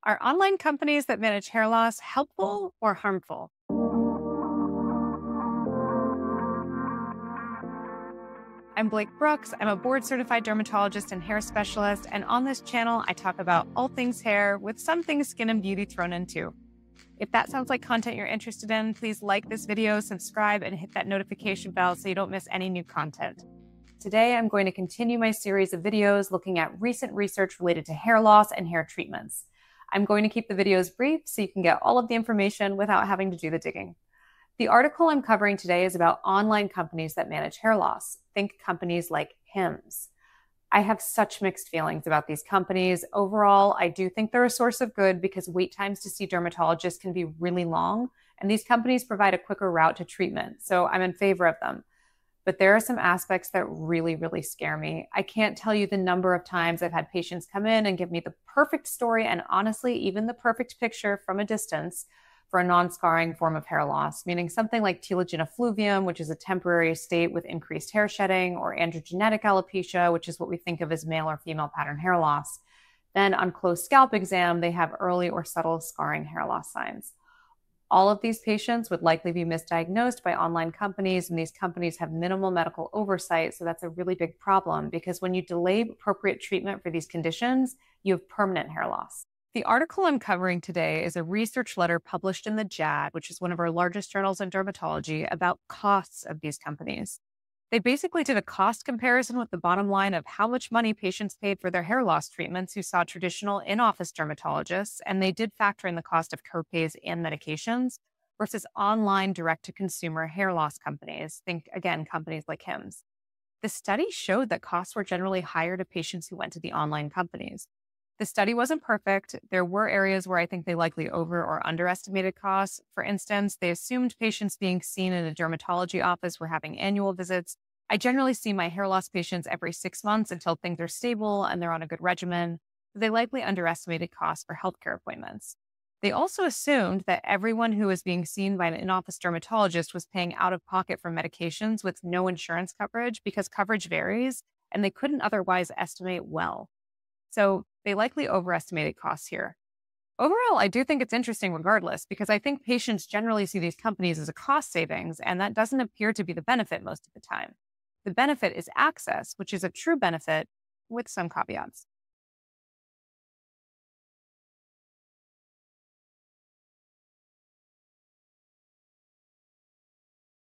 Are online companies that manage hair loss helpful or harmful? I'm Blake Brooks. I'm a board certified dermatologist and hair specialist. And on this channel, I talk about all things hair with some things skin and beauty thrown in too. If that sounds like content you're interested in, please like this video, subscribe, and hit that notification bell so you don't miss any new content. Today, I'm going to continue my series of videos looking at recent research related to hair loss and hair treatments. I'm going to keep the videos brief so you can get all of the information without having to do the digging. The article I'm covering today is about online companies that manage hair loss. Think companies like Hims. I have such mixed feelings about these companies. Overall, I do think they're a source of good because wait times to see dermatologists can be really long, and these companies provide a quicker route to treatment, so I'm in favor of them. But there are some aspects that really scare me. I can't tell you the number of times I've had patients come in and give me the perfect story and honestly, even the perfect picture from a distance for a non-scarring form of hair loss, meaning something like telogen effluvium, which is a temporary state with increased hair shedding, or androgenetic alopecia, which is what we think of as male or female pattern hair loss. Then on close scalp exam, they have early or subtle scarring hair loss signs. All of these patients would likely be misdiagnosed by online companies, and these companies have minimal medical oversight. So that's a really big problem because when you delay appropriate treatment for these conditions, you have permanent hair loss. The article I'm covering today is a research letter published in the JAAD, which is one of our largest journals in dermatology, about costs of these companies. They basically did a cost comparison with the bottom line of how much money patients paid for their hair loss treatments who saw traditional in-office dermatologists, and they did factor in the cost of copays and medications versus online direct-to-consumer hair loss companies. Think, again, companies like Hims. The study showed that costs were generally higher to patients who went to the online companies. The study wasn't perfect. There were areas where I think they likely over or underestimated costs. For instance, they assumed patients being seen in a dermatology office were having annual visits. I generally see my hair loss patients every 6 months until things are stable and they're on a good regimen. They likely underestimated costs for healthcare appointments. They also assumed that everyone who was being seen by an in-office dermatologist was paying out of pocket for medications with no insurance coverage because coverage varies and they couldn't otherwise estimate well. So they likely overestimated costs here. Overall, I do think it's interesting regardless, because I think patients generally see these companies as a cost savings, and that doesn't appear to be the benefit most of the time. The benefit is access, which is a true benefit with some caveats.